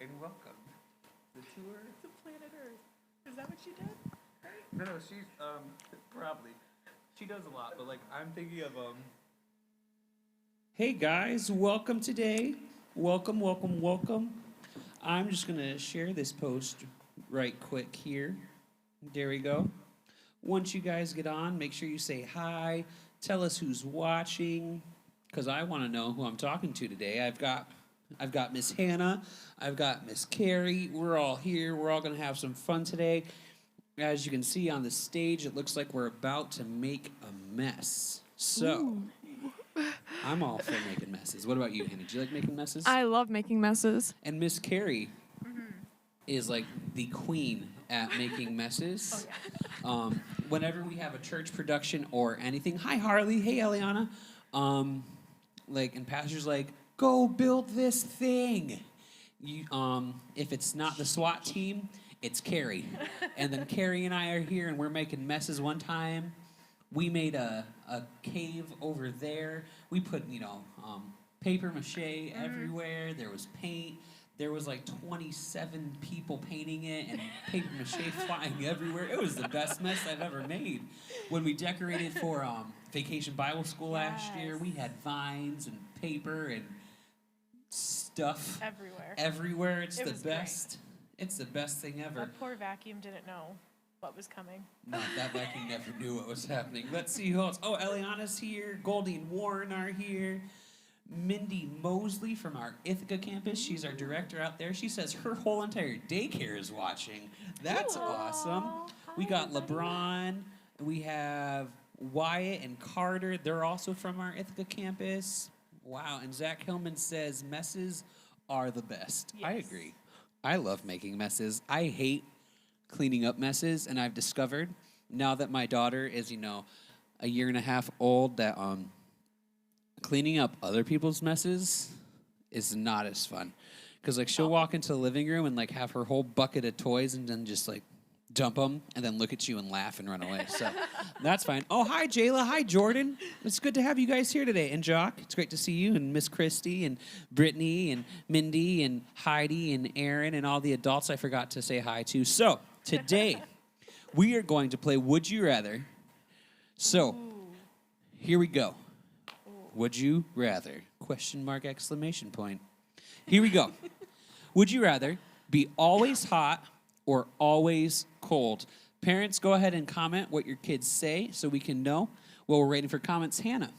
and welcome the tour To planet Earth. Is that what she did? No, she's probably she does a lot, but like I'm thinking of Hey guys, welcome today. Welcome. I'm just gonna share this post right quick here. There we go. Once you guys get on, make sure you say hi. Tell us who's watching, because I want to know who I'm talking to today. I've got Miss Hannah. I've got Miss Carrie. We're all here. We're all gonna have some fun today. As you can see on the stage, it looks like we're about to make a mess. So, I'm all for making messes. What about you, Hannah? Do you like making messes? I love making messes. And Miss Carrie is like the queen at making messes. Whenever we have a church production or anything, hi Harley, hey Eliana, and pastor's like, go build this thing. If it's not the SWAT team, it's Carrie. And then Carrie and I are here, and we're making messes. One time, we made a cave over there. We put, paper mache everywhere. There was paint. There was like 27 people painting it and paper mache flying everywhere. It was the best mess I've ever made. When we decorated for Vacation Bible School last year, we had vines and paper and stuff everywhere. It's the best. Great. It's the best thing ever. That poor vacuum didn't know what was coming. No, that vacuum never knew what was happening. Let's see who else. Oh, Eliana's here. Goldie and Warren are here. Mindy Mosley from our Ithaca campus. She's our director out there. She says her whole entire daycare is watching. That's awesome. We got LeBron. We have Wyatt and Carter. They're also from our Ithaca campus. Wow. And Zach Hillman says messes are the best. Yes. I agree. I love making messes. I hate cleaning up messes, and I've discovered now that my daughter is, a year and a half old, that cleaning up other people's messes is not as fun. Because, she'll walk into the living room and, have her whole bucket of toys and then just, dump them and then look at you and laugh and run away. So that's fine. Oh, hi, Jayla. Hi, Jordan. It's good to have you guys here today. And Jock, it's great to see you. And Miss Christy and Brittany and Mindy and Heidi and Aaron and all the adults I forgot to say hi to. So today we are going to play Would You Rather. So here we go. Would you rather? Question mark, exclamation point. Here we go. Would you rather be always hot or always cold? Parents, go ahead and comment what your kids say so we can know. While we're waiting for comments, Hannah,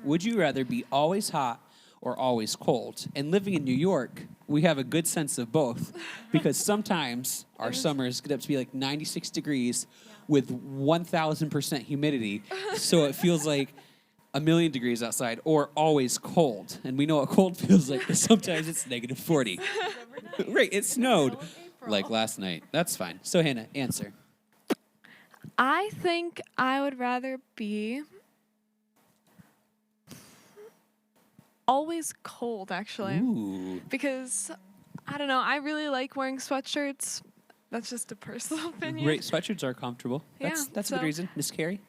would you rather be always hot or always cold? And living in New York, we have a good sense of both, because sometimes our summers get up to be 96 degrees with 1,000% humidity, so it feels like a million degrees outside, or always cold. And we know what cold feels like, because sometimes it's negative 40. Right, it snowed. Like last night. That's fine. So, Hannah, answer. I think I would rather be always cold, actually. Ooh. Because, I don't know, I really like wearing sweatshirts. That's just a personal opinion. Great. Sweatshirts are comfortable. That's a good reason. Miss Carrie?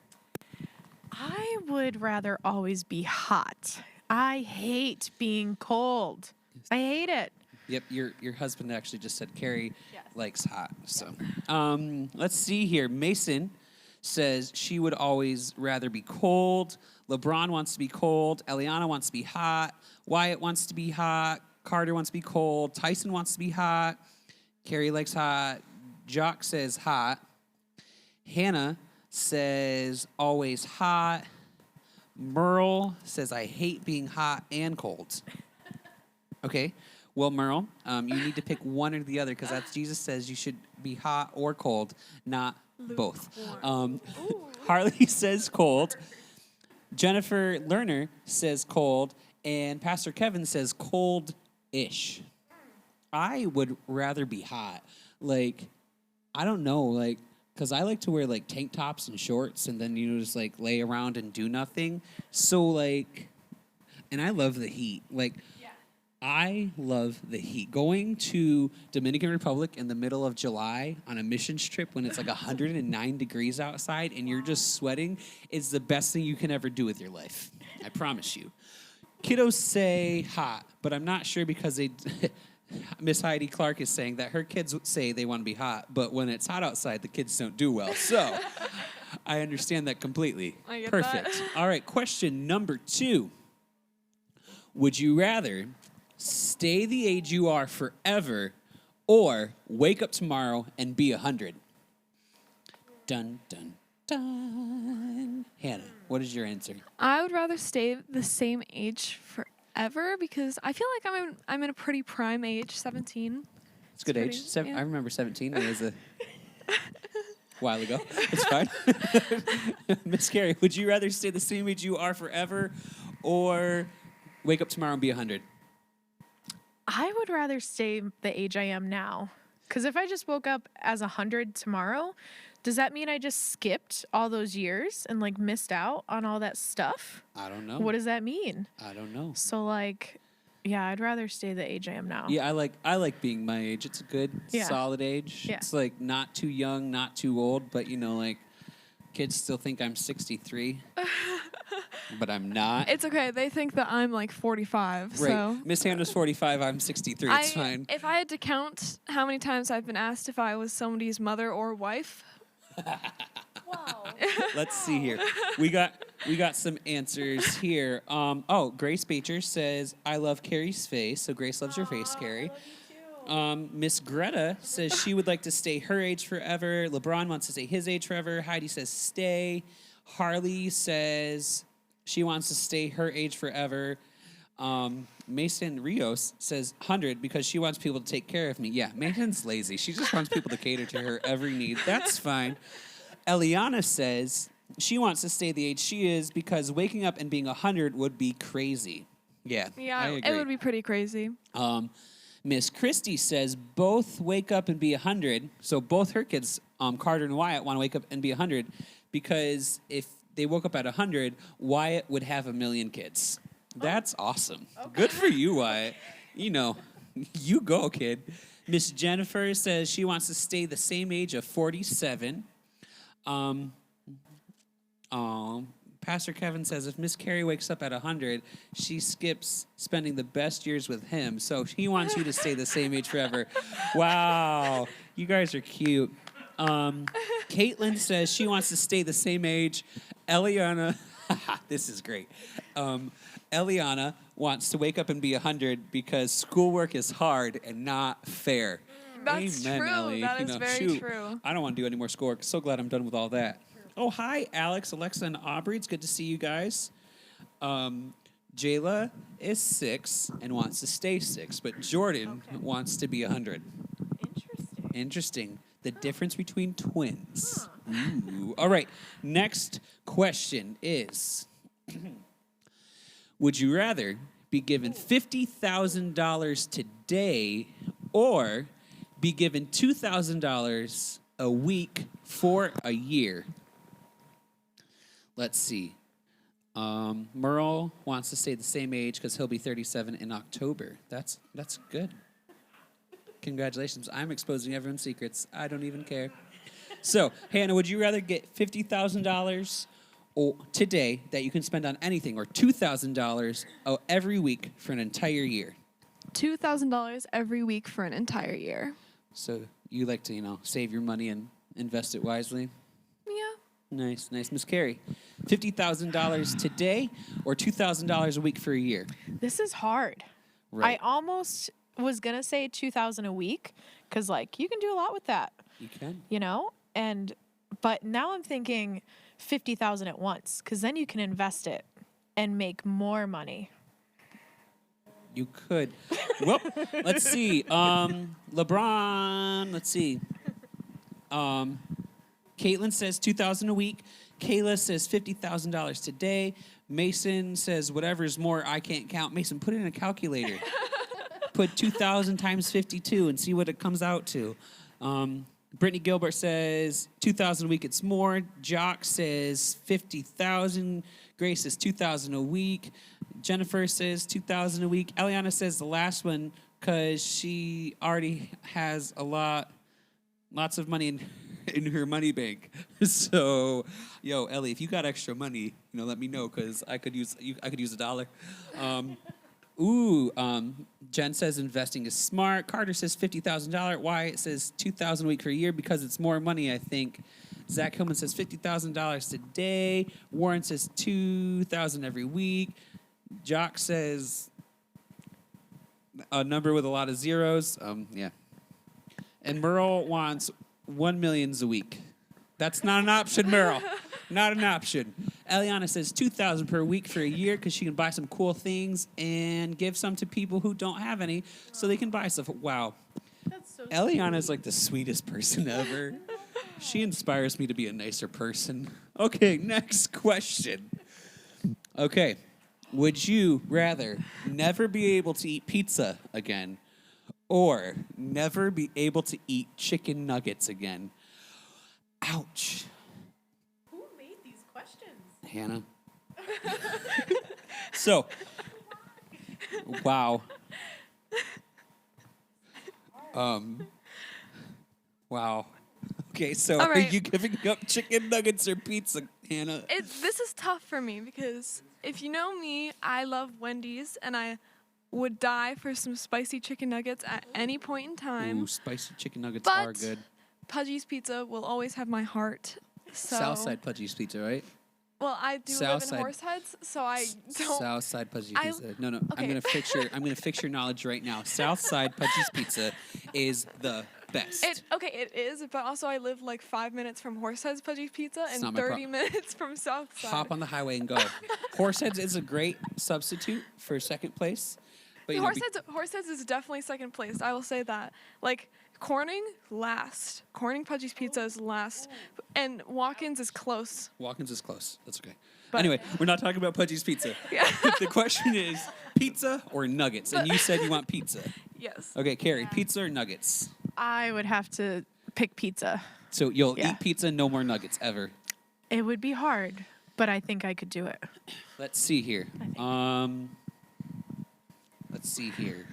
I would rather always be hot. I hate being cold. I hate it. Yep, your husband actually just said Carrie likes hot. So, let's see here. Mason says she would always rather be cold. LeBron wants to be cold. Eliana wants to be hot. Wyatt wants to be hot. Carter wants to be cold. Tyson wants to be hot. Carrie likes hot. Jock says hot. Hannah says always hot. Merle says I hate being hot and cold. Okay. Well, Merle, you need to pick one or the other, because that's Jesus says you should be hot or cold, not both. Harley says cold. Jennifer Lerner says cold. And Pastor Kevin says cold-ish. I would rather be hot. I don't know, because I like to wear, tank tops and shorts and then, just, lay around and do nothing. So, and I love the heat. I love the heat. Going to Dominican Republic in the middle of July on a missions trip when it's 109 degrees outside and you're just sweating is the best thing you can ever do with your life. I promise you. Kiddos say hot, but I'm not sure because Miss Heidi Clark is saying that her kids say they want to be hot, but when it's hot outside, the kids don't do well. So I understand that completely. I get Perfect. that. All right, question number 2. Would you rather stay the age you are forever or wake up tomorrow and be 100? Dun, dun, dun. Hannah, what is your answer? I would rather stay the same age forever because I feel like I'm in a pretty prime age, 17. It's a good pretty- age. yeah. I remember 17. It was a while ago. It's fine. Miss Carrie, would you rather stay the same age you are forever or wake up tomorrow and be 100? I would rather stay the age I am now. Because if I just woke up as 100 tomorrow, does that mean I just skipped all those years and like missed out on all that stuff? I don't know. What does that mean? I don't know. So like, yeah, I'd rather stay the age I am now. Yeah, I like being my age. It's a good, Yeah. solid age. Yeah. It's like not too young, not too old, but like kids still think I'm 63, but I'm not. It's okay. They think that I'm like 45. Right. So Miss Hannah's 45. I'm 63. It's fine. If I had to count how many times I've been asked if I was somebody's mother or wife, Wow. Let's see here. We got some answers here. Grace Beecher says, I love Carrie's face. So Grace loves your face, Carrie. Miss Greta says she would like to stay her age forever. LeBron wants to stay his age forever. Heidi says stay. Harley says she wants to stay her age forever. Mason Rios says 100 because she wants people to take care of me. Yeah, Mason's lazy. She just wants people to cater to her every need. That's fine. Eliana says she wants to stay the age she is because waking up and being 100 would be crazy. Yeah, I agree. it would be pretty crazy. Miss Christie says both wake up and be 100. So both her kids, Carter and Wyatt, want to wake up and be 100 because if they woke up at 100, Wyatt would have 1 million kids. That's awesome. Okay. Good for you, Wyatt. You go, kid. Miss Jennifer says she wants to stay the same age of 47. Pastor Kevin says if Miss Carrie wakes up at 100, she skips spending the best years with him. So he wants you to stay the same age forever. Wow. You guys are cute. Caitlin says she wants to stay the same age. Eliana, this is great. Eliana wants to wake up and be 100 because schoolwork is hard and not fair. That's Amen, true. Ellie. That is very true. I don't want to do any more schoolwork. So glad I'm done with all that. Oh, hi, Alex, Alexa, and Aubrey. It's good to see you guys. Jayla is 6 and wants to stay 6, but Jordan wants to be 100. Interesting. The difference between twins. Ooh. All right. Next question is, would you rather be given $50,000 today or be given $2,000 a week for a year? Let's see. Merle wants to stay the same age because he'll be 37 in October. That's good. Congratulations. I'm exposing everyone's secrets. I don't even care. So, Hannah, would you rather get $50,000 today that you can spend on anything or $2,000 every week for an entire year? $2,000 every week for an entire year. So you like to, save your money and invest it wisely? Yeah. Nice. Miss Carrie, $50,000 today or $2,000 a week for a year? This is hard. Right. I almost was going to say 2,000 a week because, you can do a lot with that. You can. But now I'm thinking 50,000 at once because then you can invest it and make more money. You could. Well, let's see. LeBron, let's see. Caitlin says $2,000 a week. Kayla says $50,000 today. Mason says whatever's more, I can't count. Mason, put it in a calculator. Put 2,000 times 52 and see what it comes out to. Brittany Gilbert says 2,000 a week, it's more. Jock says 50,000. Grace says 2,000 a week. Jennifer says 2,000 a week. Eliana says the last one because she already has lots of money in her money bank. So, Ellie, if you got extra money, let me know because I could use $1. Ooh, Jen says investing is smart. Carter says $50,000. Wyatt says $2,000 a week for a year because it's more money, I think. Zach Hillman says $50,000 today. Warren says $2,000 every week. Jock says a number with a lot of zeros. Yeah. And Merle wants $1 million a week. That's not an option, Merle. Not an option. Eliana says $2,000 per week for a year because she can buy some cool things and give some to people who don't have any so they can buy stuff. Wow. That's so Eliana is like the sweetest person ever. She inspires me to be a nicer person. Okay, next question. Okay. Would you rather never be able to eat pizza again or never be able to eat chicken nuggets again? Ouch. Who made these questions? Hannah. So, wow. Wow. Okay, so All are right. you giving up chicken nuggets or pizza, Hannah? This is tough for me because if you know me, I love Wendy's and I would die for some spicy chicken nuggets at any point in time. Ooh, spicy chicken nuggets But are good. Pudgy's Pizza will always have my heart. So, Southside Pudgy's Pizza, right? Well, I do live Southside. in Horseheads, so I don't. Southside Pudgy's I- Pizza. No. okay. I'm gonna fix your knowledge right now. Southside Pudgy's Pizza is the best. It is, but also I live like 5 minutes from Horseheads Pudgy's Pizza It's not and my 30 minutes from Southside. Hop on the highway and go. Horseheads is a great substitute for second place. But you know, Horseheads is definitely second place. I will say that. Like Corning, last. Corning Pudgy's Pizza is last, and Walk-ins is close. Walk-ins is close. That's okay. But- Anyway, we're not talking about Pudgy's Pizza. Yeah. The question is pizza or nuggets, and you said you want pizza. Yes. Okay, Carrie, pizza or nuggets? I would have to pick pizza. So you'll Yeah. eat pizza, no more nuggets ever. It would be hard, but I think I could do it. Let's see here. Let's see here.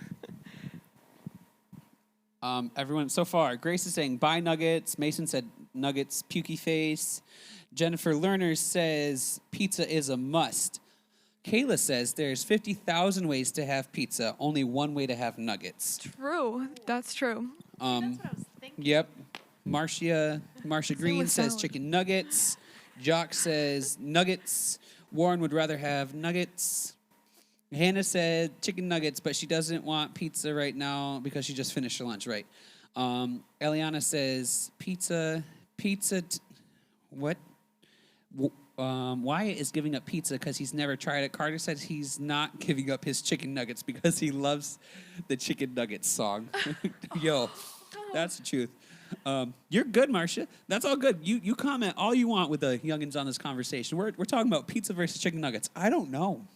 Everyone, so far, Grace is saying buy nuggets. Mason said nuggets, pukey face. Jennifer Lerner says pizza is a must. Kayla says there's 50,000 ways to have pizza, only one way to have nuggets. True. That's true. That's what I was thinking. Yep. Marcia Green with says salad. chicken nuggets. Jock says nuggets. Warren would rather have nuggets. Hannah said chicken nuggets, but she doesn't want pizza right now because she just finished her lunch, right? Eliana says pizza. What? Wyatt is giving up pizza because he's never tried it. Carter says he's not giving up his chicken nuggets because he loves the chicken nuggets song. Yo, that's the truth. You're good, Marcia. That's all good. You comment all you want with the youngins on this conversation. We're talking about pizza versus chicken nuggets. I don't know.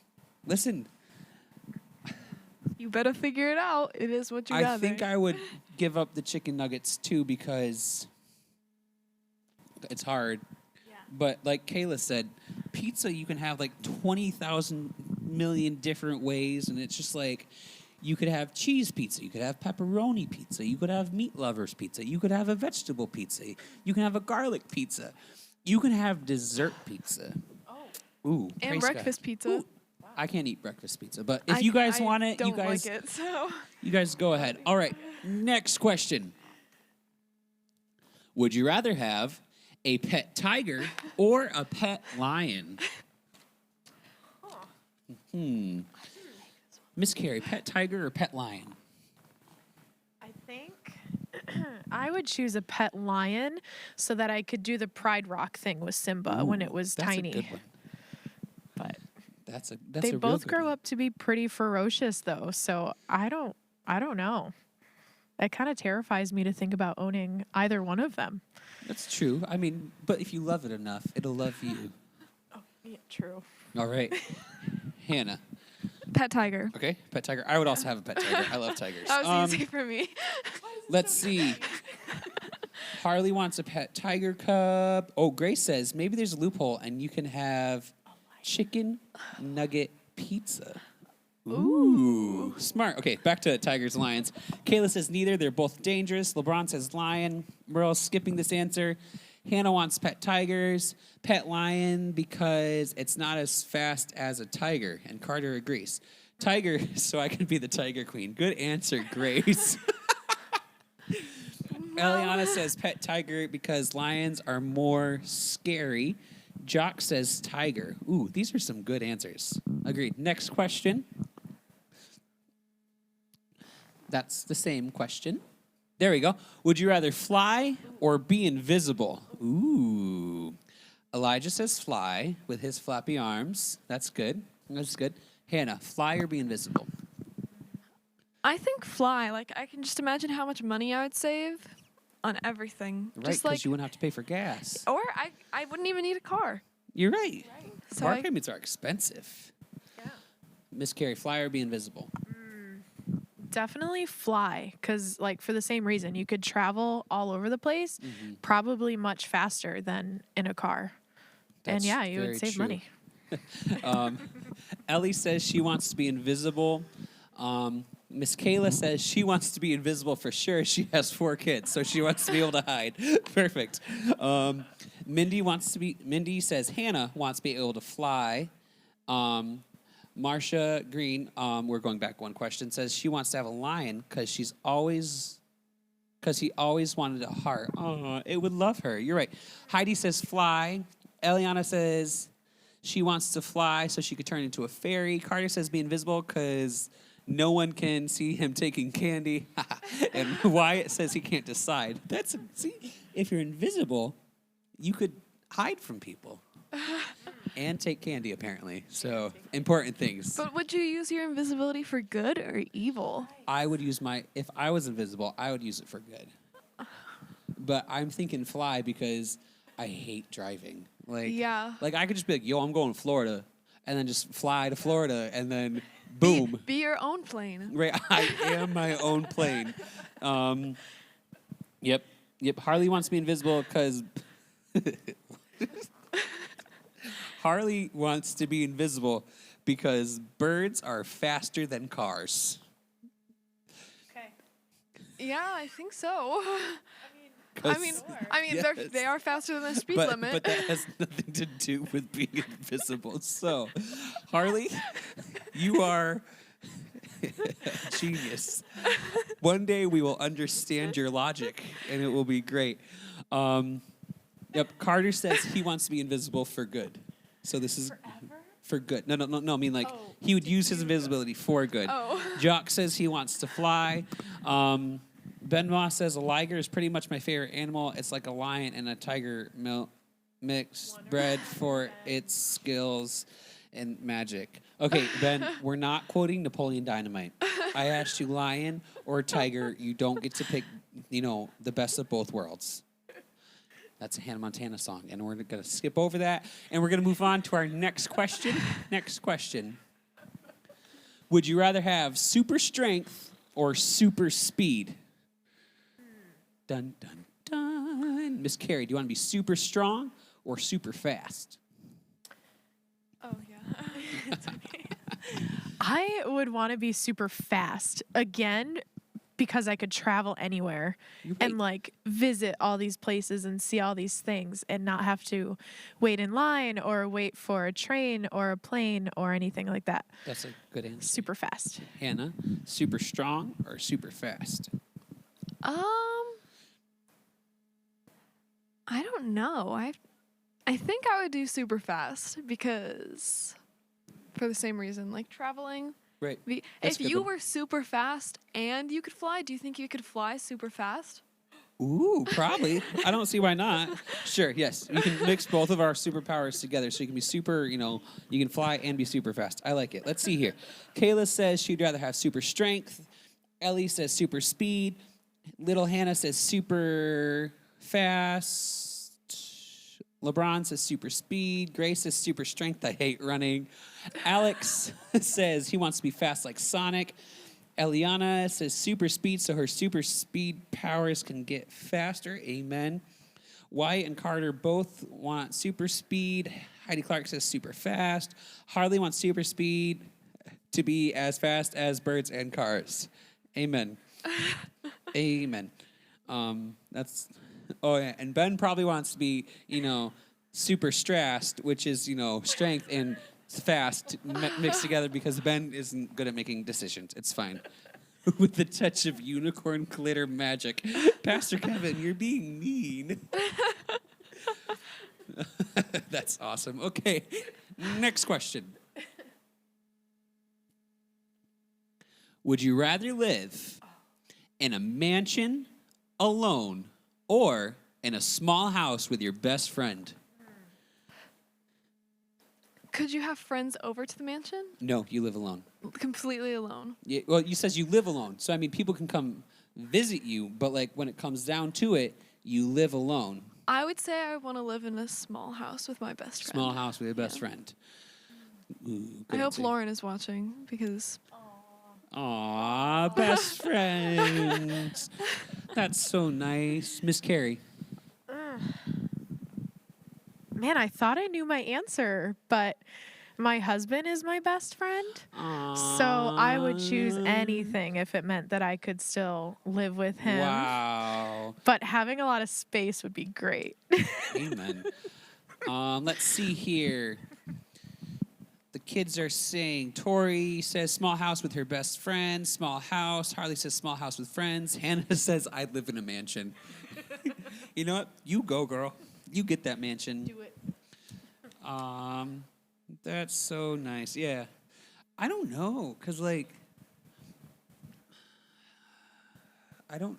Listen, You better figure it out. It is what you I rather. think I would give up the chicken nuggets too because it's hard. Yeah. But like Kayla said, pizza you can have like 20,000 million different ways, and it's just like you could have cheese pizza, you could have pepperoni pizza, you could have meat lovers pizza, you could have a vegetable pizza, you can have a garlic pizza, you can have dessert pizza. Oh. Ooh, and praise God. breakfast pizza. Ooh, I can't eat breakfast pizza, but if you guys want it, you don't guys like it, so. you guys go ahead. All right, next question. Would you rather have a pet tiger or a pet lion? Miss Carrie, pet tiger or pet lion? I think I would choose a pet lion so that I could do the Pride Rock thing with Simba when it was That's tiny. a good one. But That's they a real both good grow one. up to be pretty ferocious though, so I don't know. It kind of terrifies me to think about owning either one of them. That's true. I mean, but if you love it enough, it'll love you. Yeah, true. All right, Hannah. Pet tiger. Okay, pet tiger. I would also have a pet tiger. I love tigers. That was easy for me. Let's see. Harley wants a pet tiger cub. Oh, Grace says maybe there's a loophole and you can have chicken nugget pizza. Ooh. Smart. Okay, back to tigers, lions. Kayla says neither. They're both dangerous. LeBron says lion. Merle's skipping this answer. Hannah wants pet tigers. Pet lion because it's not as fast as a tiger. And Carter agrees. Tiger, so I can be the Tiger Queen. Good answer, Grace. Eliana says pet tiger because lions are more scary. Jock says tiger. Ooh, these are some good answers. Agreed. Next question. That's the same question. There we go. Would you rather fly or be invisible? Ooh. Elijah says fly with his flappy arms. That's good. That's good. Hannah, fly or be invisible? I think fly. Like, I can just imagine how much money I would save on everything. Right, Just because like, you wouldn't have to pay for gas. or I wouldn't even need a car. You're right. So Car I- payments are expensive. Yeah. Miss Carrie, fly or be invisible? Definitely fly, because like for the same reason, you could travel all over the place, probably much faster than in a car. That's and yeah, you very would save true. money. Ellie says she wants to be invisible. Miss Kayla says she wants to be invisible for sure. She has 4 kids, so she wants to be able to hide. Perfect. Mindy says Hannah wants to be able to fly. Marcia Green, we're going back one question, says she wants to have a lion because he always wanted a heart. Oh, it would love her. You're right. Heidi says fly. Eliana says she wants to fly so she could turn into a fairy. Carter says be invisible because no one can see him taking candy. And Wyatt says he can't decide. See, if you're invisible, you could hide from people. And take candy, apparently. So, important things. But would you use your invisibility for good or evil? I would use if I was invisible, I would use it for good. But I'm thinking fly because I hate driving. Yeah. Like, I could just be like, yo, I'm going to Florida. And then just fly to Florida. And then, boom. Be your own plane. Right, I am my own plane. Yep. Harley wants to be invisible because... Harley wants to be invisible because birds are faster than cars. Okay. Yeah, I think so. Yes. they are faster than the speed limit. But that has nothing to do with being invisible. So, Harley, you are a genius. One day we will understand your logic, and it will be great. Yep, Carter says he wants to be invisible for good. So this is for good. No. I mean, like, he would use his invisibility for good. Oh. Jock says he wants to fly. Benoit says a liger is pretty much my favorite animal. It's like a lion and a tiger mixed bred for its skills and magic. Okay, Ben, we're not quoting Napoleon Dynamite. I asked you lion or tiger. You don't get to pick, the best of both worlds. That's a Hannah Montana song, and we're going to skip over that, and we're going to move on to our next question. Next question. Would you rather have super strength or super speed? Dun, dun, dun. Miss Carrie, do you want to be super strong or super fast? Oh, yeah. It's okay. I would want to be super fast again because I could travel anywhere and like visit all these places and see all these things and not have to wait in line or wait for a train or a plane or anything like that. That's a good answer. Super fast. Hannah, super strong or super fast? I don't know. I think I would do super fast because for the same reason, like traveling. Right. If That's a good you one. were super fast and you could fly, do you think you could fly super fast? Ooh, probably. I don't see why not. Sure, yes. You can mix both of our superpowers together so you can be super, you can fly and be super fast. I like it. Let's see here. Kayla says she'd rather have super strength. Ellie says super speed. Little Hannah says super fast. LeBron says super speed. Grace says super strength. I hate running. Alex says he wants to be fast like Sonic. Eliana says super speed so her super speed powers can get faster. Amen. Wyatt and Carter both want super speed. Heidi Clark says super fast. Harley wants super speed to be as fast as birds and cars. Amen. Amen. And Ben probably wants to be, super stressed, which is, strength and fast mixed together because Ben isn't good at making decisions. It's fine. With a touch of unicorn glitter magic. Pastor Kevin, you're being mean. That's awesome. Okay, next question. Would you rather live in a mansion alone or in a small house with your best friend? Could you have friends over to the mansion? No, you live alone. Completely alone. Yeah, well, you says you live alone. So, I mean, people can come visit you, but, like, when it comes down to it, you live alone. I would say I want to live in a small house with my best friend. Small house with your best friend. Ooh, I good hope answer. Lauren is watching because Aw, best friends. That's so nice. Miss Carrie. Man, I thought I knew my answer, but my husband is my best friend. So I would choose anything if it meant that I could still live with him. Wow. But having a lot of space would be great. Amen. Let's see here. The kids are saying, Tori says small house with her best friend, small house. Harley says small house with friends. Hannah says I'd live in a mansion. You know what? You go, girl. You get that mansion. Do it. That's so nice. Yeah. I don't know, because, like, I don't.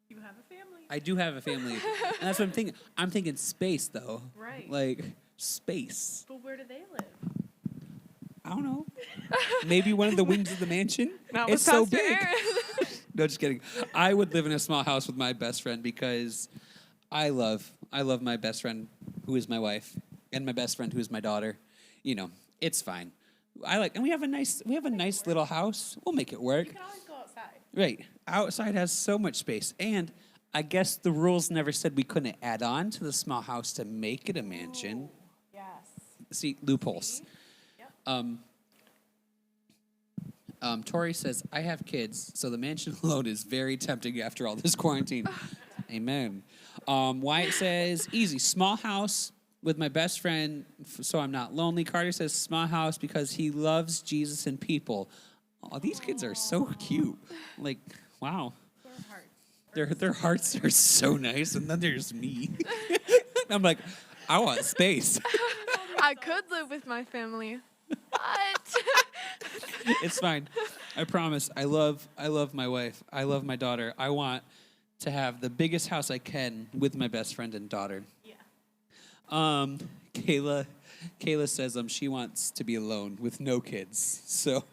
You have a family. I do have a family. And that's what I'm thinking. I'm thinking space, though. Right. Like, space. But where do they live? I don't know. Maybe one of the wings of the mansion. not It's with so Pastor big. Aaron. No, just kidding. I would live in a small house with my best friend because I love my best friend, who is my wife, and my best friend, who is my daughter. You know, it's fine. And we have a nice little house. We'll make it work. You can always go outside. Right. Outside has so much space. And I guess the rules never said we couldn't add on to the small house to make it a mansion. Yes. See, loopholes. Tori says, I have kids, so the mansion alone is very tempting after all this quarantine. Amen. Wyatt says, easy, small house with my best friend, so I'm not lonely. Carter says, small house because he loves Jesus and people. Oh, these kids are so cute. Like, wow. Their hearts are so nice, and then there's me. I'm like, I want space. I could live with my family, but It's fine. I promise. I love my wife. I love my daughter. I want to have the biggest house I can with my best friend and daughter. Yeah. Kayla says she wants to be alone with no kids. So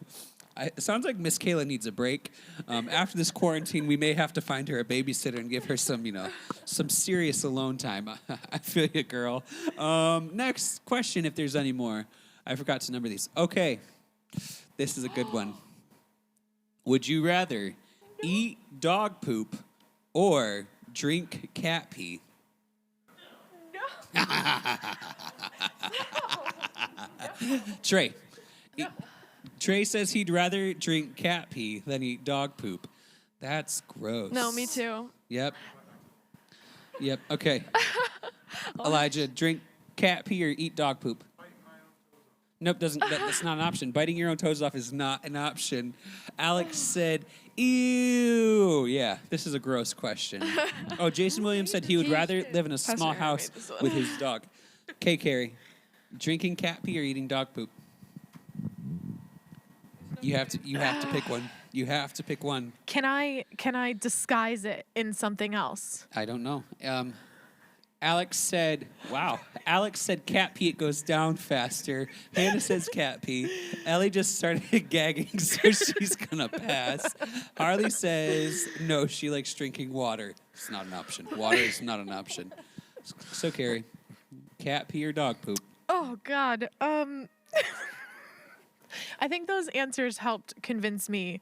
it sounds like Miss Kayla needs a break. After this quarantine, we may have to find her a babysitter and give her some serious alone time. I feel you, girl. Next question, if there's any more. I forgot to number these. Okay. This is a good one. Would you rather eat dog poop or drink cat pee? No. Trey. Trey says he'd rather drink cat pee than eat dog poop. That's gross. no, me too. Yep. Okay. Elijah, drink cat pee or eat dog poop? Nope, that's not an option. Biting your own toes off is not an option. Alex said, ew. Yeah, this is a gross question. Oh, Jason Williams said he would rather live in a small Aaron house made this one. with his dog. Okay, Carrie, drinking cat pee or eating dog poop? You have to pick one. You have to pick one. Can I disguise it in something else? I don't know. Alex said cat pee, it goes down faster. Hannah says cat pee. Ellie just started gagging, so she's gonna pass. Harley says no, she likes drinking water. It's not an option. Water is not an option. So Carrie, cat pee or dog poop? Oh God. I think those answers helped convince me.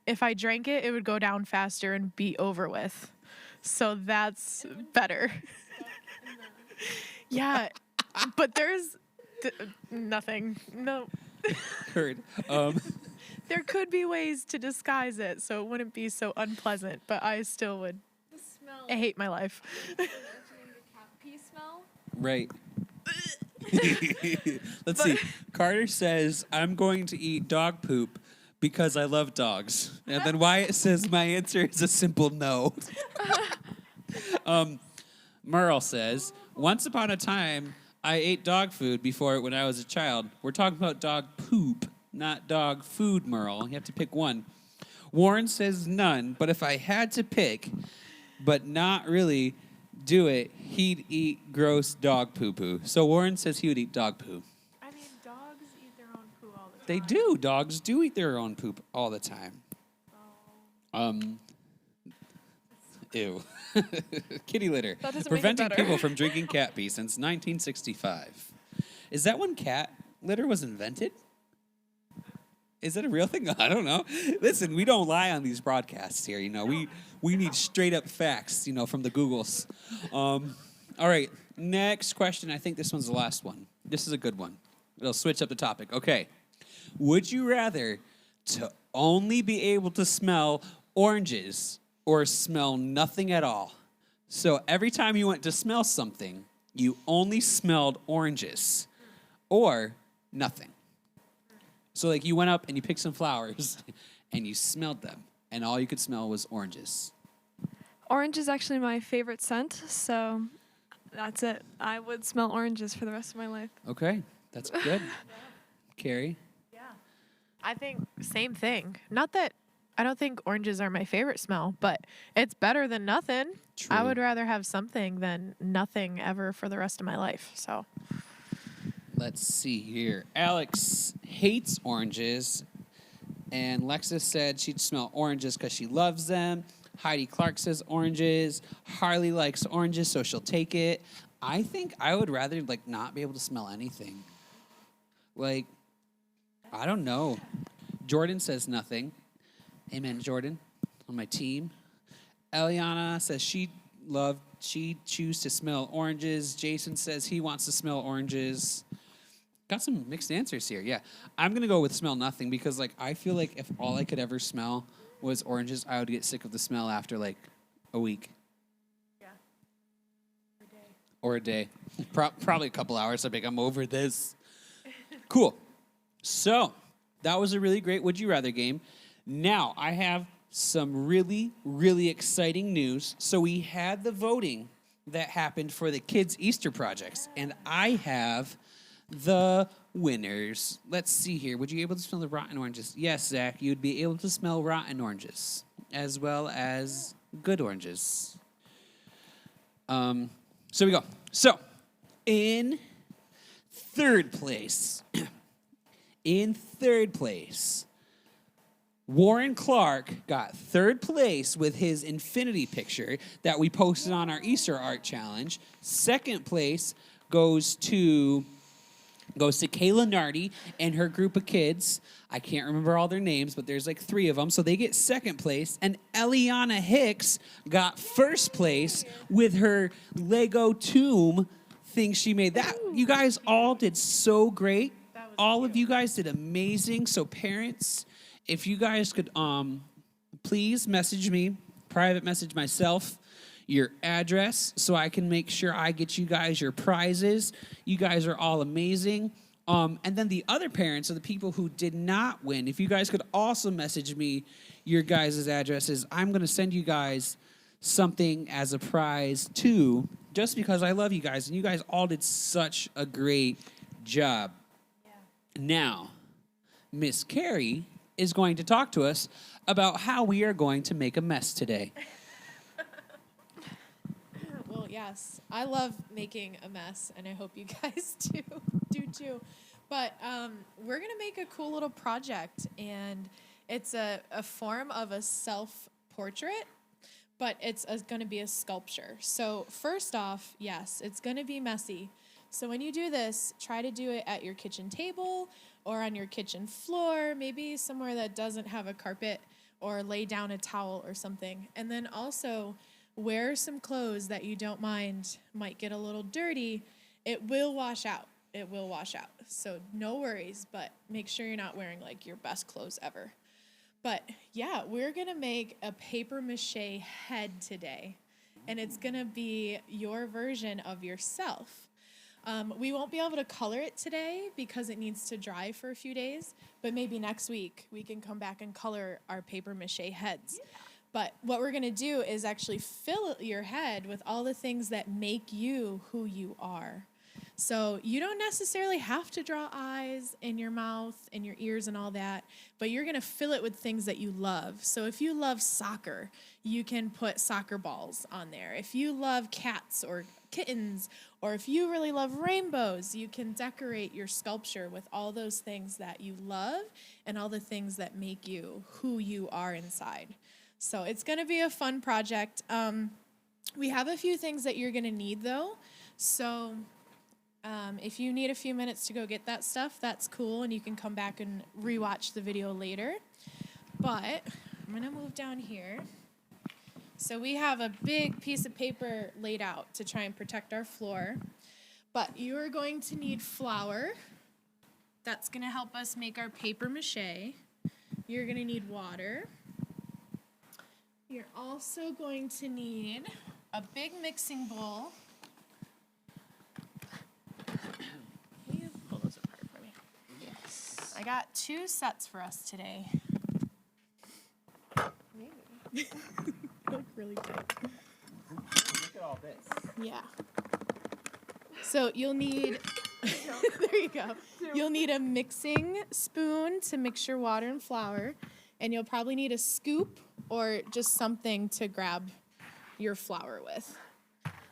If I drank it, it would go down faster and be over with. So that's better. Yeah, but there's nothing. No. Heard. There could be ways to disguise it so it wouldn't be so unpleasant, but I still would. The smell. I hate my life. The cat pee smell. Right. Let's see. Carter says, I'm going to eat dog poop because I love dogs. And then Wyatt says, my answer is a simple no. Merle says, once upon a time, I ate dog food before when I was a child. We're talking about dog poop, not dog food, Merle. You have to pick one. Warren says none, but if I had to pick, but not really do it, he'd eat gross dog poo-poo. So Warren says he would eat dog poo. I mean, dogs eat their own poo all the time. They do. Dogs do eat their own poop all the time. Ew. Kitty litter. That doesn't make it Preventing better. people from drinking cat pee since 1965. Is that when cat litter was invented? Is that a real thing? I don't know. Listen, we don't lie on these broadcasts here. You know, we need straight up facts. You know, from the Googles. All right, next question. I think this one's the last one. This is a good one. It'll switch up the topic. Okay. Would you rather to only be able to smell oranges or smell nothing at all? So every time you went to smell something, you only smelled oranges or nothing. So like you went up and you picked some flowers and you smelled them and all you could smell was oranges. Orange is actually my favorite scent, so that's it. I would smell oranges for the rest of my life. Okay, that's good. Carrie? Yeah. I think same thing. Not that I don't think oranges are my favorite smell, but it's better than nothing. I True. would rather have something than nothing ever for the rest of my life. So Let's see here. Alex hates oranges, and Lexus said she'd smell oranges because she loves them. Heidi Clark says oranges. Harley likes oranges, so she'll take it. I think I would rather like not be able to smell anything. Like, I don't know. Jordan says nothing. Amen, Jordan, on my team. Eliana says she'd choose to smell oranges. Jason says he wants to smell oranges. Got some mixed answers here. Yeah, I'm going to go with smell nothing because, like, I feel like if all I could ever smell was oranges, I would get sick of the smell after, like, a week. yeah. Or a day. Probably a couple hours. I'd be like, I'm over this. Cool. So, that was a really great Would You Rather game. Now, I have some really, really exciting news. So, we had the voting that happened for the kids' Easter projects, and I have the winners. Let's see here. Would you be able to smell the rotten oranges? Yes, Zach, you'd be able to smell rotten oranges as well as good oranges. So we go. So, in third place, Warren Clark got third place with his infinity picture that we posted on our Easter art challenge. Second place goes to Kayla Nardi and her group of kids. I can't remember all their names, but there's like 3 of them. So they get second place. And Eliana Hicks got first place with her Lego tomb thing she made. That you guys all did so great. All of you guys did amazing. So parents, if you guys could please message me, private message myself, your address so I can make sure I get you guys your prizes. You guys are all amazing. And then the other parents are the people who did not win. If you guys could also message me your guys' addresses, I'm going to send you guys something as a prize too, just because I love you guys. And you guys all did such a great job. Yeah. Now, Miss Carrie is going to talk to us about how we are going to make a mess today. Well, yes, I love making a mess, and I hope you guys do too. But we're gonna make a cool little project, and it's a form of a self-portrait, but it's gonna be a sculpture. So first off, yes, it's gonna be messy. So when you do this, try to do it at your kitchen table or on your kitchen floor, maybe somewhere that doesn't have a carpet, or lay down a towel or something. And then also wear some clothes that you don't mind might get a little dirty. It will wash out. It will wash out. So no worries, but make sure you're not wearing like your best clothes ever. But yeah, we're going to make a paper mache head today. And it's going to be your version of yourself. We won't be able to color it today because it needs to dry for a few days, but maybe next week we can come back and color our paper mache heads. But what we're going to do is actually fill your head with all the things that make you who you are. So you don't necessarily have to draw eyes in your mouth and your ears and all that, but you're going to fill it with things that you love. So if you love soccer, you can put soccer balls on there. If you love cats or kittens, or if you really love rainbows, you can decorate your sculpture with all those things that you love and all the things that make you who you are inside. So it's going to be a fun project. We have a few things that you're going to need, though. So if you need a few minutes to go get that stuff, that's cool, and you can come back and rewatch the video later. But I'm going to move down here. So we have a big piece of paper laid out to try and protect our floor. But you are going to need flour. That's going to help us make our paper mache. You're going to need water. You're also going to need a big mixing bowl. Can you pull those apart for me? Yes. I got 2 sets for us today. Maybe. Look really tight. Look at all this. Yeah. So you'll need, there you go. You'll need a mixing spoon to mix your water and flour, and you'll probably need a scoop or just something to grab your flour with.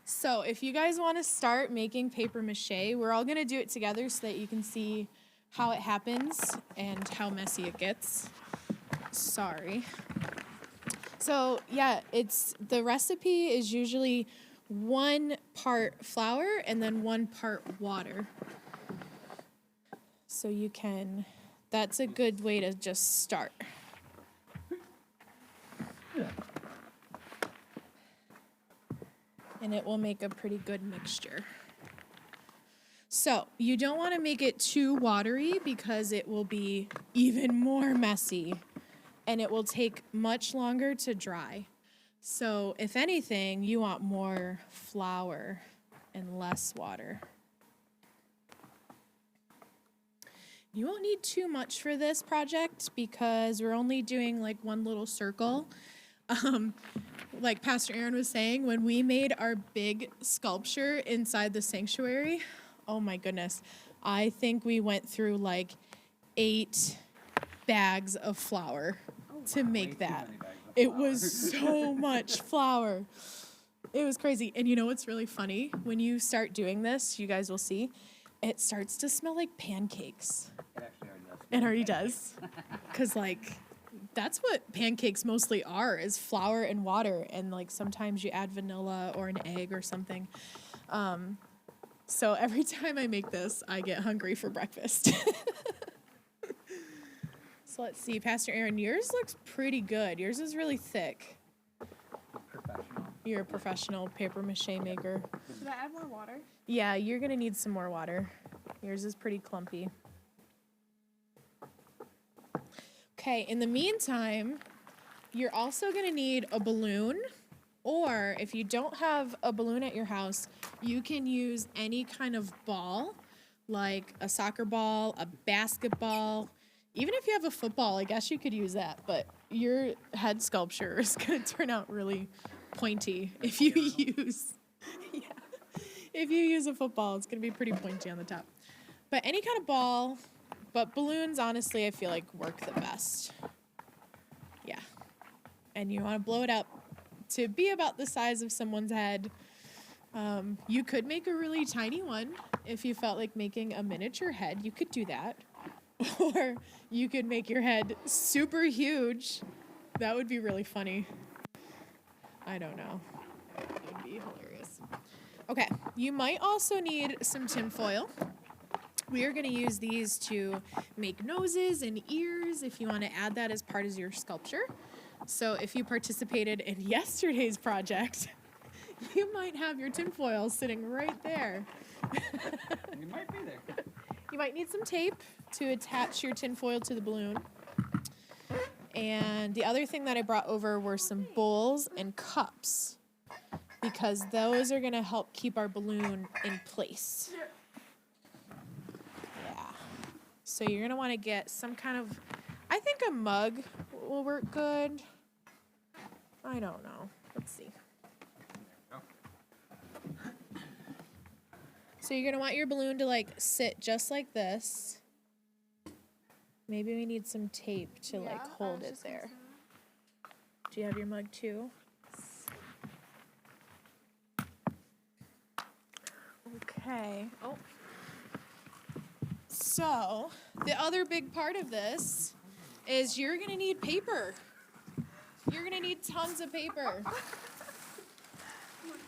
So if you guys want to start making paper mache, we're all going to do it together so that you can see how it happens and how messy it gets. Sorry. So yeah, the recipe is usually 1 part flour and then 1 part water. So that's a good way to just start. And it will make a pretty good mixture. So you don't want to make it too watery because it will be even more messy and it will take much longer to dry. So if anything, you want more flour and less water. You won't need too much for this project because we're only doing like 1 little circle. Like Pastor Aaron was saying, when we made our big sculpture inside the sanctuary, oh my goodness, I think we went through like 8 bags of flour to make that. It was so much flour. It was crazy. And you know what's really funny? When you start doing this, you guys will see, it starts to smell like pancakes. It actually already does. It already does. Because, like, that's what pancakes mostly are, is flour and water. And, like, sometimes you add vanilla or an egg or something. So every time I make this, I get hungry for breakfast. So let's see. Pastor Aaron, yours looks pretty good. Yours is really thick. Professional. You're a professional paper mache maker. Should I add more water? Yeah, you're going to need some more water. Yours is pretty clumpy. Okay, in the meantime, you're also going to need a balloon, or if you don't have a balloon at your house, you can use any kind of ball, like a soccer ball, a basketball. Even if you have a football, I guess you could use that, but your head sculpture is going to turn out really pointy if you use a football. It's going to be pretty pointy on the top. But any kind of ball, but balloons, honestly, I feel like work the best. Yeah. And you want to blow it up to be about the size of someone's head. You could make a really tiny one if you felt like making a miniature head. You could do that. Or you could make your head super huge. That would be really funny. I don't know. It would be hilarious. Okay, you might also need some tinfoil. We are going to use these to make noses and ears if you want to add that as part of your sculpture. So if you participated in yesterday's project, you might have your tinfoil sitting right there. You might be there. You might need some tape to attach your tinfoil to the balloon. And the other thing that I brought over were some bowls and cups, because those are going to help keep our balloon in place. So you're going to want to get some kind of, I think a mug will work good. I don't know. Let's see. So you're going to want your balloon to like sit just like this. Maybe we need some tape to like hold it there. Do you have your mug too? Okay. Oh. So, the other big part of this is you're going to need paper. You're going to need tons of paper.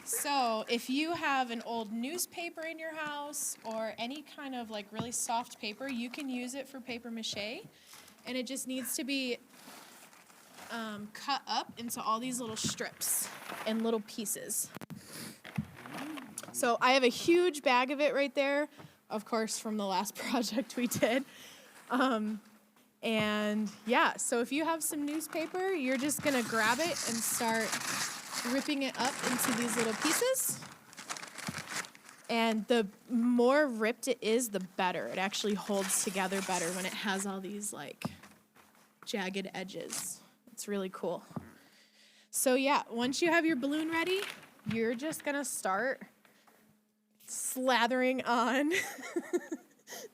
So, if you have an old newspaper in your house or any kind of like really soft paper, you can use it for paper mache. And it just needs to be cut up into all these little strips and little pieces. So I have a huge bag of it right there, of course, from the last project we did. And yeah, so if you have some newspaper, you're just gonna grab it and start ripping it up into these little pieces. And the more ripped it is, the better. It actually holds together better when it has all these like jagged edges. It's really cool. So yeah, once you have your balloon ready, you're just gonna start slathering on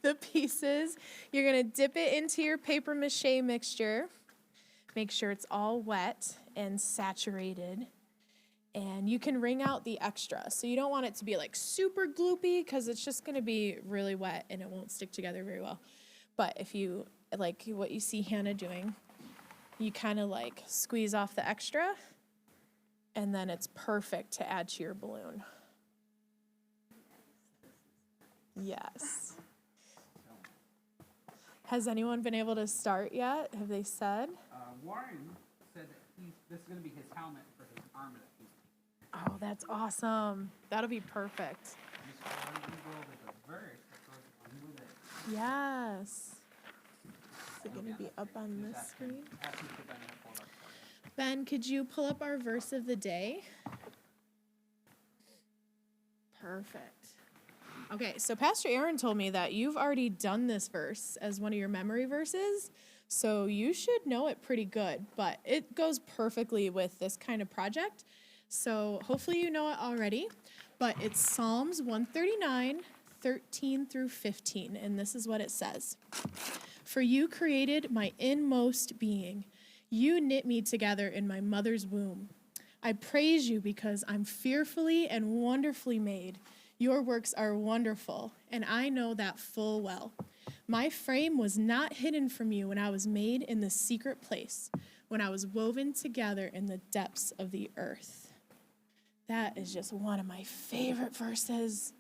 the pieces. You're gonna dip it into your paper mache mixture. Make sure it's all wet and saturated. And you can wring out the extra. So you don't want it to be like super gloopy because it's just gonna be really wet and it won't stick together very well. But if you, like what you see Hannah doing, you kind of like squeeze off the extra and then it's perfect to add to your balloon. Yes. Has anyone been able to start yet? Have they said? Warren said that this is going to be his helmet for his armor that he's Oh, that's awesome. That'll be perfect. just going to go over the verse that goes along with it. Yes. Is it going to be up on this screen? Ask him to Ben to pull it up for you. Ben, could you pull up our verse of the day? Perfect. Okay, so Pastor Aaron told me that you've already done this verse as one of your memory verses, so you should know it pretty good, but it goes perfectly with this kind of project. So hopefully you know it already, but it's Psalms 139, 13 through 15, and this is what it says. For you created my inmost being. You knit me together in my mother's womb. I praise you because I'm fearfully and wonderfully made. Your works are wonderful, and I know that full well. My frame was not hidden from you when I was made in the secret place, when I was woven together in the depths of the earth. That is just one of my favorite verses.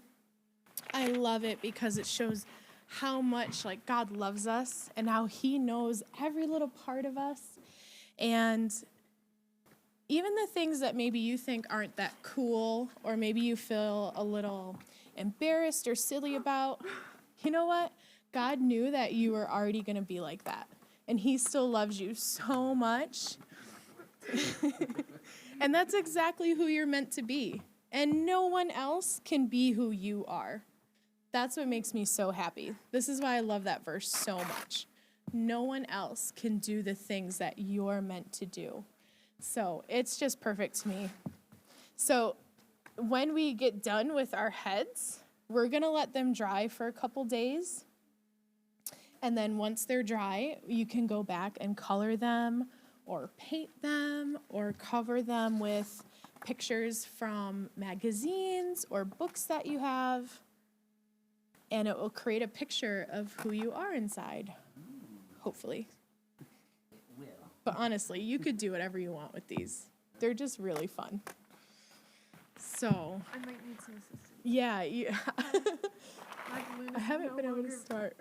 I love it because it shows how much like God loves us and how he knows every little part of us. And even the things that maybe you think aren't that cool, or maybe you feel a little embarrassed or silly about, you know what? God knew that you were already going to be like that. And he still loves you so much. And that's exactly who you're meant to be. And no one else can be who you are. That's what makes me so happy. This is why I love that verse so much. No one else can do the things that you're meant to do. So it's just perfect to me. So when we get done with our heads, we're going to let them dry for a couple days. And then once they're dry, you can go back and color them or paint them or cover them with pictures from magazines or books that you have. And it will create a picture of who you are inside, hopefully. But honestly, you could do whatever you want with these. They're just really fun. So, I might need some assistance. yeah, My balloon is I haven't no been able to longer start.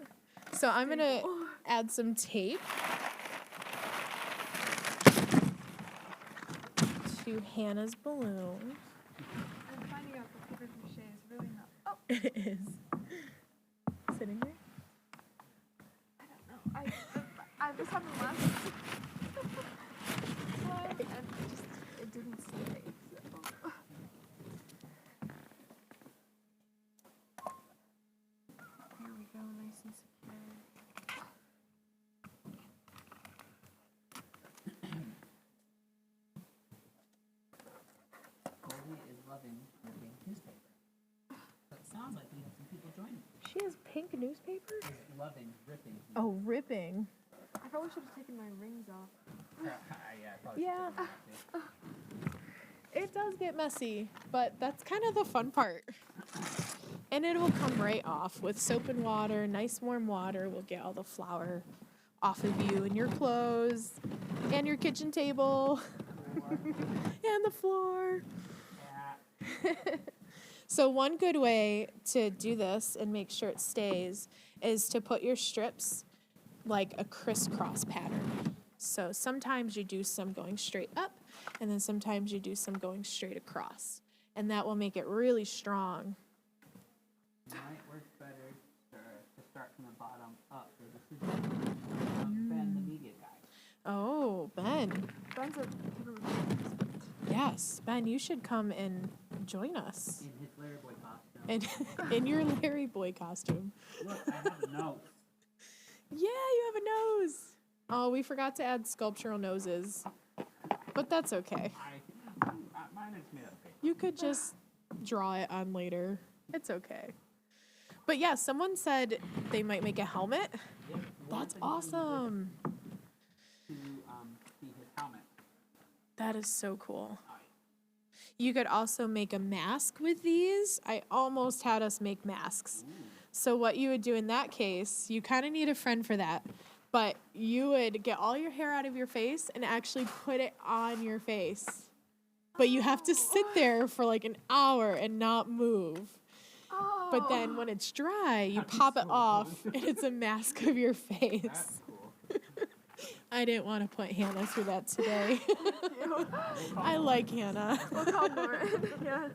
So I'm going to add some tape to Hannah's balloon. I'm finding out that paper mache is really not. Oh, It is. Sitting there? I don't know. I was having last. It didn't stay. So. Here we go, nice and secure. pink newspaper? Loving, ripping. Oh, ripping. I probably should have taken my rings off. Yeah. It does get messy, but that's kind of the fun part. And it will come right off with soap and water, nice warm water. Will get all the flour off of you and your clothes and your kitchen table and the floor. So one good way to do this and make sure it stays is to put your strips like a crisscross pattern. So sometimes you do some going straight up, and then sometimes you do some going straight across. And that will make it really strong. Might work better to start from the bottom up. So this is Ben, the media guy. Oh, Ben. Ben's a Yes, Ben, you should come and join us In his Larry Boy costume. in your Larry Boy costume. Look, I have a nose. Yeah, you have a nose. Oh, we forgot to add sculptural noses, but that's okay. Mine is made up. You could just draw it on later. It's okay. But yeah, someone said they might make a helmet. Yep. That's awesome. To see his helmet. That is so cool. You could also make a mask with these. I almost had us make masks. So what you would do in that case, you kind of need a friend for that, but you would get all your hair out of your face and actually put it on your face. But you have to sit there for like an hour and not move. But then when it's dry, you pop it off and it's a mask of your face. That's cool. I didn't want to put Hannah through that today. I like Hannah. We'll call Lauren. Yeah.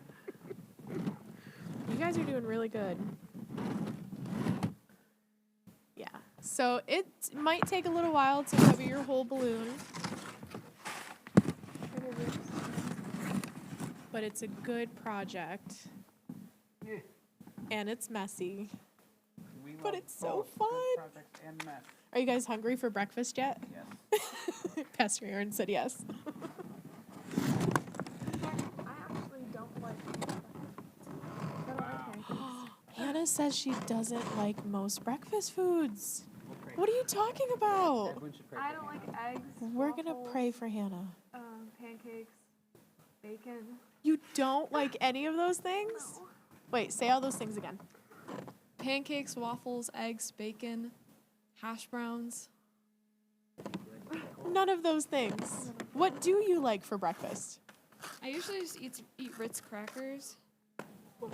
You guys are doing really good. Yeah. So it might take a little while to cover your whole balloon, but it's a good project. Yeah. And it's messy. We But love it's so both fun. good projects and mess. Are you guys hungry for breakfast yet? Yes. Pastor Aaron said yes. I actually don't like Hannah says she doesn't like most breakfast foods. We'll pray. What are you talking about? Everyone should pray I for don't Hannah. like eggs. We're going to waffles, pray for Hannah. Pancakes, bacon. You don't like any of those things? No. Wait, say all those things again. Pancakes, waffles, eggs, bacon, hash browns. None of those things. What do you like for breakfast? I usually just eat Ritz crackers.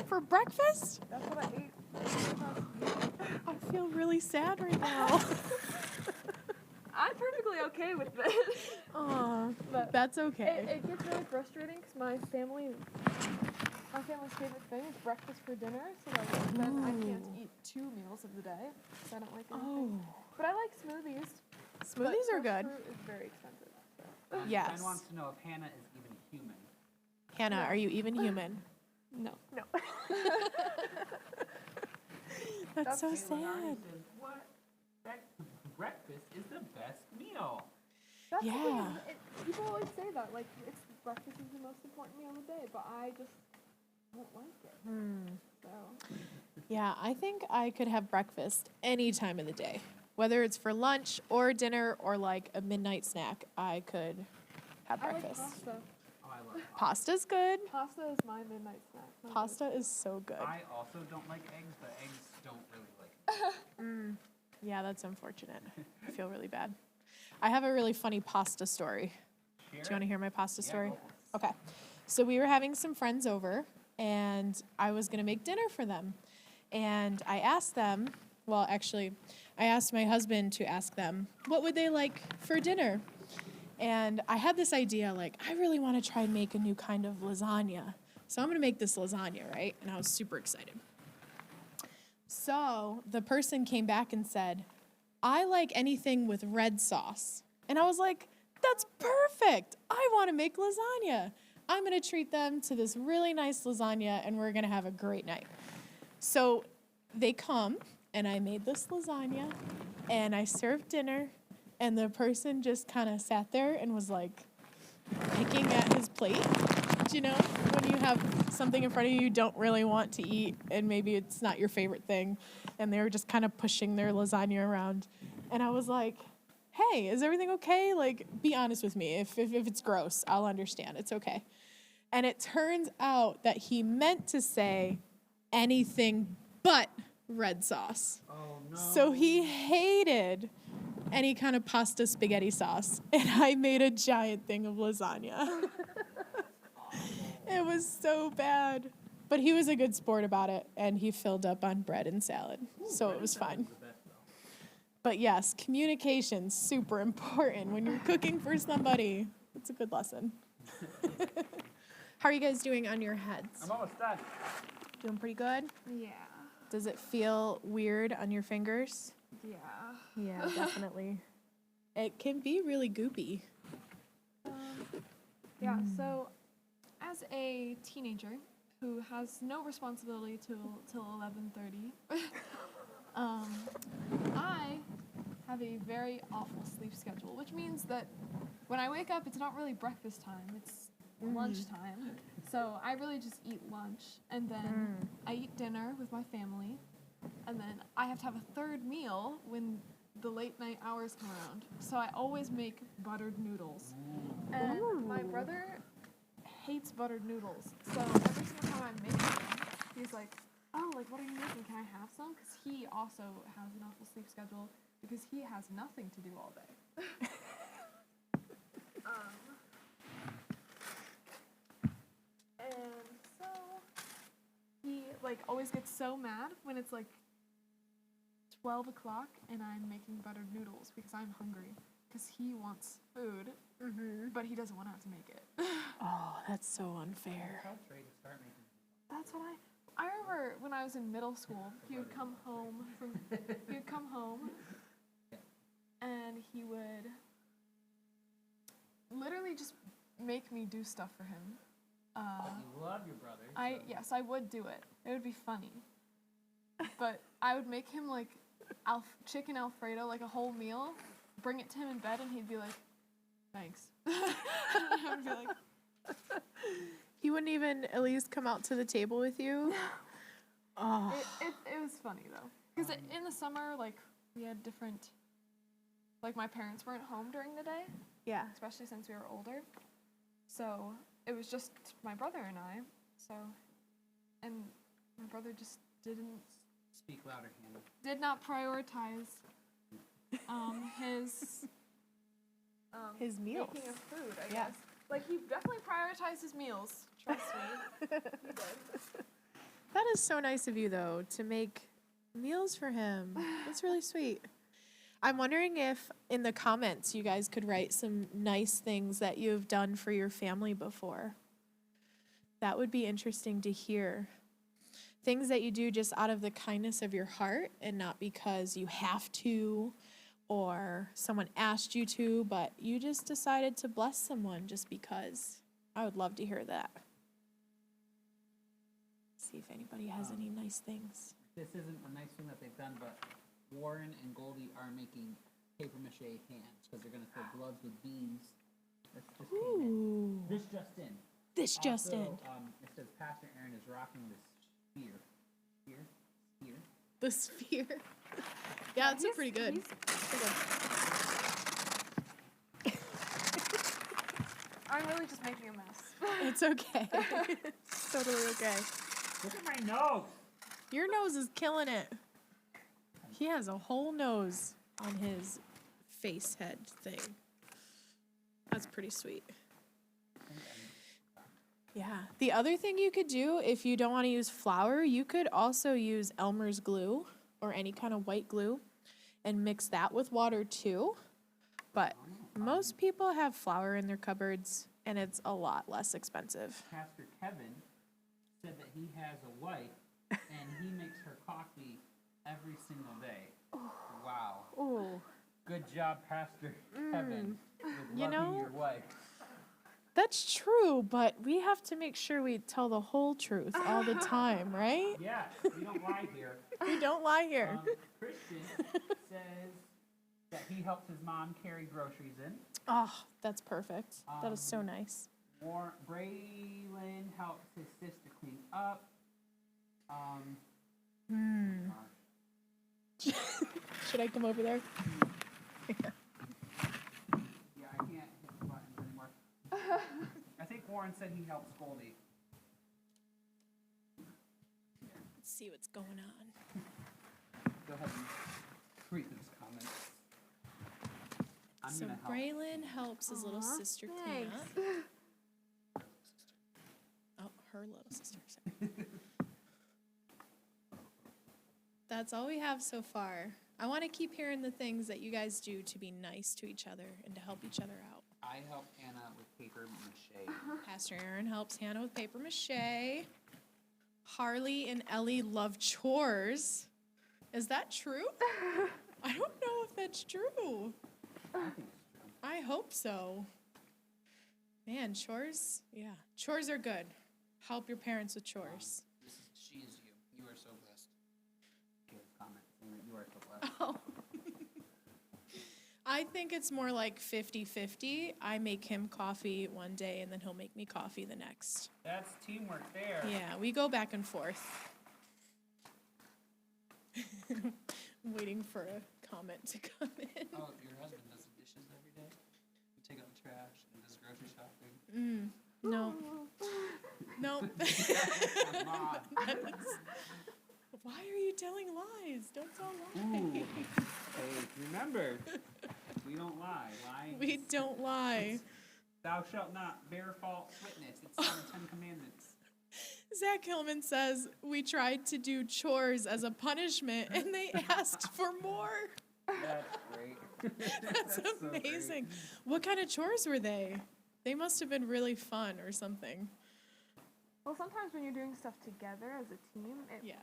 For breakfast? That's what I ate. I feel really sad right now. I'm perfectly okay with this. Aw, But that's okay. It gets really frustrating because my family's favorite thing is breakfast for dinner. So like then I can't Ooh. eat 2 meals of the day because I don't like Oh, anything. But I like smoothies. smoothies are Fresh good. fruit is very expensive. So. Yes. Ben wants to know if Hannah is even human. Hannah, are you even human? No. No. That's so Caitlin already sad. said, what? Breakfast is the best meal. That's the thing, Yeah. people always say that, like, it's breakfast is the most important meal of the day, but I just don't like it. So, Yeah, I think I could have breakfast any time of the day. Whether it's for lunch or dinner or like a midnight snack, I could have I like breakfast. pasta. Oh, I love pasta. Pasta's good. Pasta is my midnight snack. My Pasta is so good. I also don't like eggs, but eggs don't really like me. Yeah, that's unfortunate. I feel really bad. I have a really funny pasta story. Do you want to hear my pasta story? go for it. Okay. So we were having some friends over, and I was going to make dinner for them. And I asked them, well, actually, I asked my husband to ask them, what would they like for dinner? And I had this idea, like, I really want to try and make a new kind of lasagna. So I'm going to make this lasagna, right? And I was super excited. So the person came back and said, I like anything with red sauce. And I was like, that's perfect. I want to make lasagna. I'm going to treat them to this really nice lasagna, and we're going to have a great night. So they come, and I made this lasagna, and I served dinner, and the person just kind of sat there and was like picking at his plate. Do you know when you have something in front of you don't really want to eat, and maybe it's not your favorite thing, and they were just kind of pushing their lasagna around. And I was like, hey, is everything okay? Like, be honest with me. If it's gross, I'll understand. It's okay. And it turns out that he meant to say anything but red sauce. Oh no. So he hated any kind of pasta spaghetti sauce. And I made a giant thing of lasagna. It was so bad. But he was a good sport about it, and he filled up on bread and salad. So it was fine. But yes, communication's super important when you're cooking for somebody. It's a good lesson. How are you guys doing on your heads? I'm almost done. Doing pretty good? Yeah. Does it feel weird on your fingers? Yeah. Yeah, definitely. It can be really goopy. Yeah, so as a teenager who has no responsibility till 11:30, I have a very awful sleep schedule, which means that when I wake up, it's not really breakfast time, it's lunchtime. So I really just eat lunch, and then I eat dinner with my family, and then I have to have a third meal when the late night hours come around. So I always make buttered noodles. And my brother hates buttered noodles. So every single time I make them, he's like, oh, like, what are you making? Can I have some? Because he also has an awful sleep schedule because he has nothing to do all day. And so he, like, always gets so mad when it's, like, 12 o'clock and I'm making buttered noodles because I'm hungry. Because he wants food, but he doesn't want to have to make it. Oh, that's so unfair. That's what I remember when I was in middle school. He would come home and he would literally just make me do stuff for him. You love your brother. Yes, I would do it. It would be funny. But I would make him like chicken Alfredo, like a whole meal, bring it to him in bed, and he'd be like, thanks. I would be like, He wouldn't even at least come out to the table with you? Oh. it was funny though. Because in the summer, like, we had different, like, my parents weren't home during the day, Yeah. especially since we were older. So it was just my brother and I. So, and my brother just Speak louder, Hannah. did not prioritize His meals. making of food, I Yeah. guess. Like, he definitely prioritized his meals. Trust me. He did. That is so nice of you, though, to make meals for him. That's really sweet. I'm wondering if in the comments you guys could write some nice things that you've done for your family before. That would be interesting to hear. Things that you do just out of the kindness of your heart and not because you have to or someone asked you to, but you just decided to bless someone just because. I would love to hear that. See if anybody has any nice things. This isn't a nice thing that they've done, but Warren and Goldie are making paper mache hands because they're going to fill gloves with beans. This just came in. This just in. This just Also, in. It says Pastor Aaron is rocking this sphere. Sphere? The sphere. Yeah, it's pretty good. I'm really just making a mess. It's okay. It's totally okay. Look at my nose! Your nose is killing it. He has a whole nose on his face head thing. That's pretty sweet. Yeah. The other thing you could do if you don't want to use flour, you could also use Elmer's glue or any kind of white glue and mix that with water too. But most people have flour in their cupboards and it's a lot less expensive. Pastor Kevin said that he has a wife and he makes her coffee every single day. Wow. Oh. Good job, Pastor Kevin, with You loving know- your wife. That's true, but we have to make sure we tell the whole truth all the time, right? Yeah, we don't lie here. We don't lie here. Christian says that he helps his mom carry groceries in. Oh, that's perfect. That is so nice. Braylon helps his sister clean up. Should I come over there? Yeah, I can't hit the buttons anymore. I think Warren said he helps Goldie. Let's see what's going on. Go ahead and read those comments. I'm So gonna help. Braylon helps his little Aw, sister clean thanks. up. Oh, her little sister. Sorry. That's all we have so far. I want to keep hearing the things that you guys do to be nice to each other and to help each other out. I help Hannah with paper mache. Pastor Aaron helps Hannah with paper mache. Harley and Ellie love chores. Is that true? I don't know if that's true. I think it's true. I hope so. Man, chores, yeah. Chores are good. Help your parents with chores. She is you. You are so blessed. Give comment saying that you are so blessed. Oh. I think it's more like 50-50. I make him coffee one day and then he'll make me coffee the next. That's teamwork there. Yeah, we go back and forth. I'm waiting for a comment to come in. Oh, your husband does the dishes every day? You take out the trash and does grocery shopping? No. No. Come on. Why are you telling lies? Don't tell Ooh. lies. Hey, remember, we don't lie. Lying We is- don't lie. Thou shalt not bear false witness. It's in the Ten Commandments. Zach Hillman says, we tried to do chores as a punishment and they asked for more. That's great. That's so great. amazing. What kind of chores were they? They must have been really fun or something. Well, sometimes when you're doing stuff together as a team, Yeah,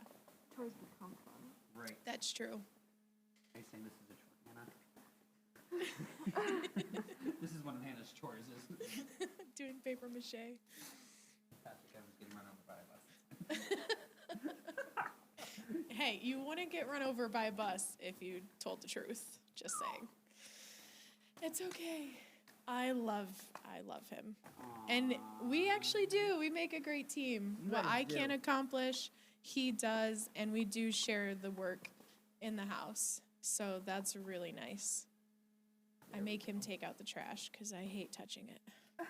chores become fun. Right. that's true. Are you saying this is a chore, Hannah? This is one of Hannah's chores, is Doing paper mache. Pastor Kevin's getting run over by a bus. Hey, you wouldn't get run over by a bus if you told the truth. Just saying. It's okay. I love him. And we actually do. We make a great team. You What guys I do. can't accomplish, he does, and we do share the work in the house. So that's really nice. I make him take out the trash because I hate touching it. I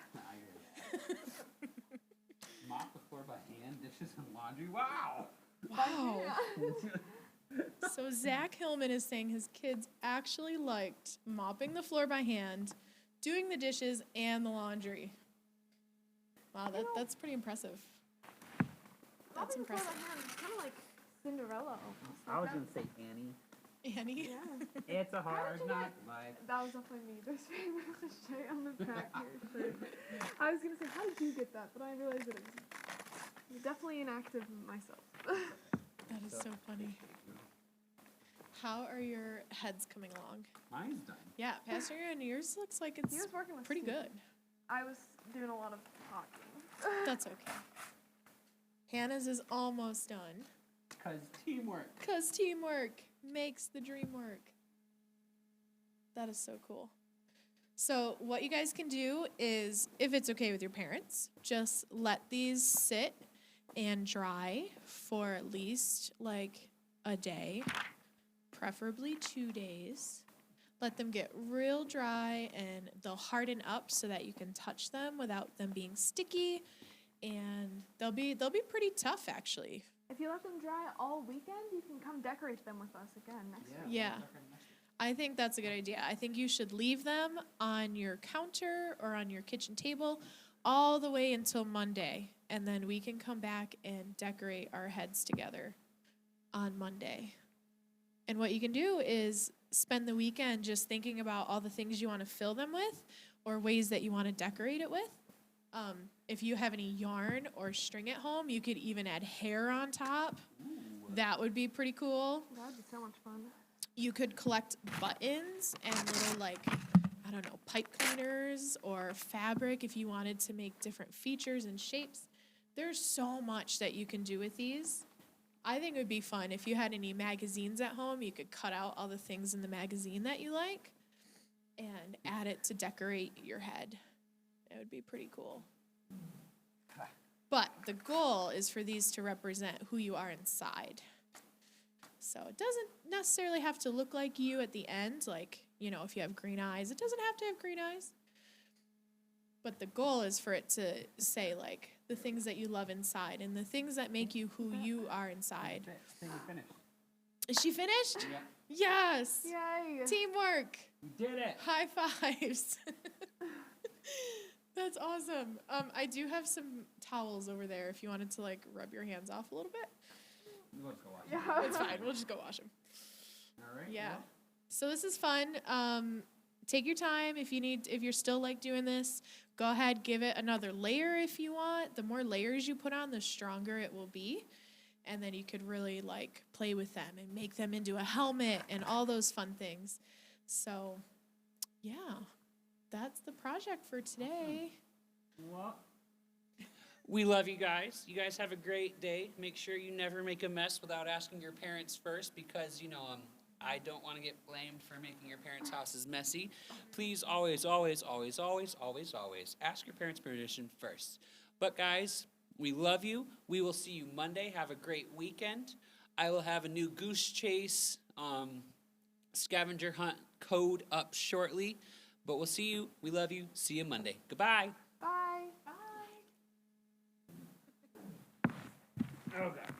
hear that. Mop the floor by hand, dishes and laundry. Wow. Wow. So Zach Hillman is saying his kids actually liked mopping the floor by hand, doing the dishes, and the laundry. Wow, that's pretty impressive. That's Mopping the floor by impressive. hand is kind of like Cinderella almost. I was going to say Annie. Annie? Yeah. It's a hard knock life. That was definitely me. There's paper mache on the back here. I was going to say, how did you get that? But I realized that it was definitely inactive myself. That is so funny. How are your heads coming along? Mine's done. Yeah, Pastor Aaron, yours looks like He it's was working with pretty Steve. good. I was doing a lot of talking. That's okay. Hannah's is almost done. Because teamwork. Because teamwork makes the dream work. That is so cool. So what you guys can do is, if it's okay with your parents, just let these sit and dry for at least like a day, preferably 2 days. Let them get real dry and they'll harden up so that you can touch them without them being sticky, and they'll be pretty tough actually. If you let them dry all weekend, you can come decorate them with us again next week. Yeah. I think that's a good idea. I think you should leave them on your counter or on your kitchen table all the way until Monday, and then we can come back and decorate our heads together on Monday. And what you can do is spend the weekend just thinking about all the things you want to fill them with or ways that you want to decorate it with. If you have any yarn or string at home, you could even add hair on top. That would be pretty cool. That would be so much fun. You could collect buttons and little, like, I don't know, pipe cleaners or fabric if you wanted to make different features and shapes. There's so much that you can do with these. I think it would be fun. If you had any magazines at home, you could cut out all the things in the magazine that you like and add it to decorate your head. It would be pretty cool. But the goal is for these to represent who you are inside. So it doesn't necessarily have to look like you at the end. Like, you know, if you have green eyes, it doesn't have to have green eyes. But the goal is for it to say, like, the things that you love inside and the things that make you who you are inside. Is she finished? Yeah. Yes. Yay! Teamwork. We did it. High fives. That's awesome. I do have some towels over there if you wanted to, like, rub your hands off a little bit. Let's go watch. Yeah. It's fine. We'll just go wash them. All right. Yeah. well, So this is fun. Take your time if you're still like doing this. Go ahead, give it another layer if you want. The more layers you put on, the stronger it will be. And then you could really like play with them and make them into a helmet and all those fun things. So, yeah, that's the project for today. Well, we love you guys. You guys have a great day. Make sure you never make a mess without asking your parents first because, I don't want to get blamed for making your parents' houses messy. Please always, always, always, always, always, always ask your parents' permission first. But guys, we love you. We will see you Monday. Have a great weekend. I will have a new Goose Chase scavenger hunt code up shortly. But we'll see you. We love you. See you Monday. Goodbye. Bye. Bye. Oh, God.